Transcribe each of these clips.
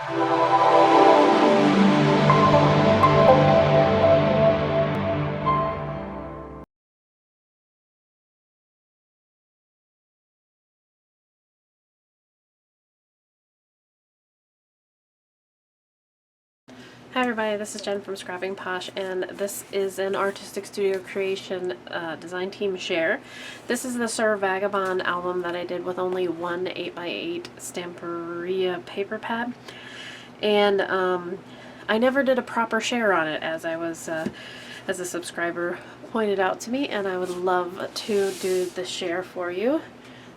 Hi everybody, this is Jen from Scrapping Posh, and this is an Artistic Studio Creation design team share. This is the Sir Vagabond album that I did with only one 8x8 Stamperia paper pad, and I never did a proper share on it, as as a subscriber pointed out to me, and I would love to do the share for you.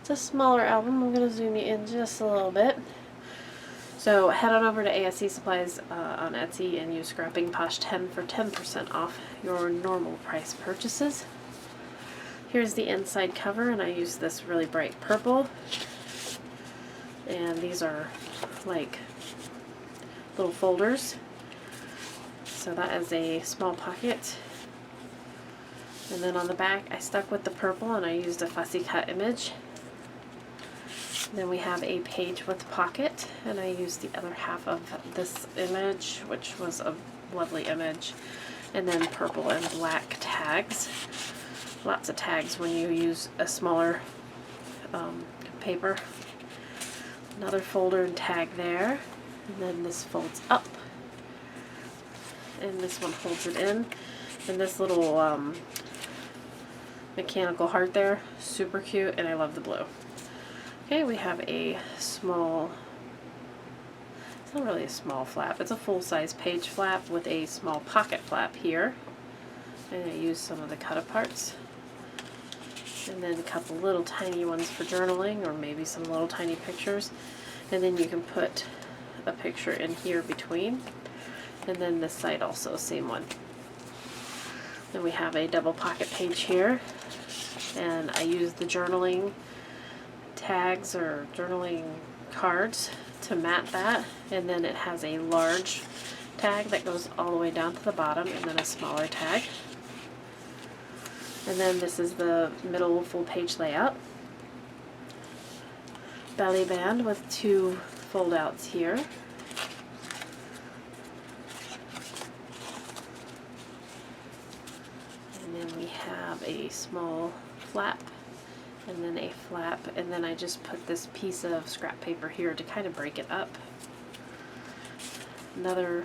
It's a smaller album. I'm going to zoom you in just a little bit. So head on over to ASC Supplies on Etsy and use Scrapping Posh 10 for 10% off your normal price purchases. Here's the inside cover, and I use this really bright purple. And these are like little folders. So that is a small pocket. And then on the back I stuck with the purple and I used a fussy cut image. Then we have a page with pocket, and I used the other half of this image, which was a lovely image, and then purple and black tags. Lots of tags when you use a smaller paper. Another folder and tag there, and then this folds up, and this one holds it in, and this little mechanical heart there, super cute, and I love the blue. Okay, we have a small, it's not really a small flap, it's a full-size page flap with a small pocket flap here. And I used some of the cut-aparts. And then a couple little tiny ones for journaling, or maybe some little tiny pictures. And then you can put a picture in here between. And then this side also, same one. Then we have a double pocket page here. And I used the journaling tags or journaling cards to mat that, and then it has a large tag that goes all the way down to the bottom, and then a smaller tag. And then this is the middle full page layout. Belly band with two fold outs here. And then we have a small flap, and then a flap, and then I just put this piece of scrap paper here to kind of break it up. Another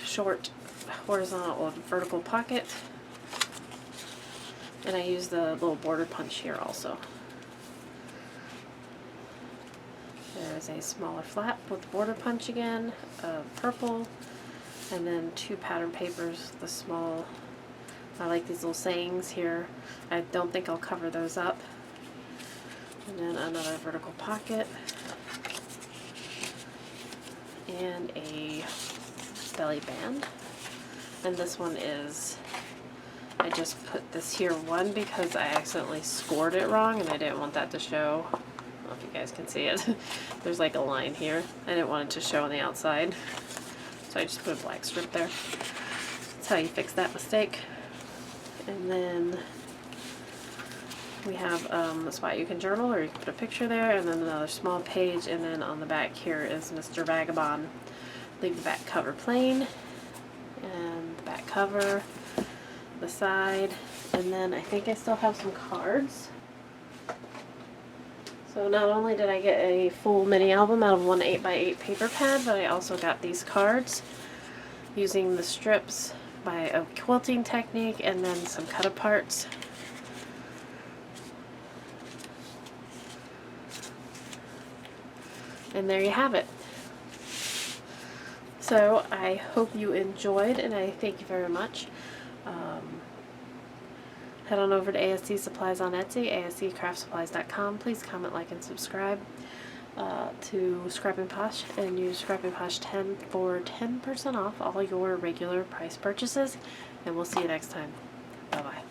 short horizontal or vertical pocket, and I use the little border punch here also. There's a smaller flap with border punch again, purple, and then two pattern papers, the small, I like these little sayings here. I don't think I'll cover those up. And then another vertical pocket. And a belly band. And this one is, I just put this here one because I accidentally scored it wrong and I didn't want that to show. I don't know if you guys can see it. There's like a line here. I didn't want it to show on the outside. So I just put a black strip there. That's how you fix that mistake. And then we have a spot you can journal, or you can put a picture there, and then another small page, and then on the back here is Mr. Vagabond. Leave the back cover plain, and the back cover, the side, and then I think I still have some cards. So not only did I get a full mini album out of one 8x8 paper pad, but I also got these cards using the strips by a quilting technique, and then some cut-aparts. And there you have it. So I hope you enjoyed, and I thank you very much. Head on over to ASC Supplies on Etsy, asccraftsupplies.com. Please comment, like, and subscribe to Scrapping Posh, and use Scrapping Posh 10 for 10% off all your regular price purchases. And we'll see you next time. Bye-bye.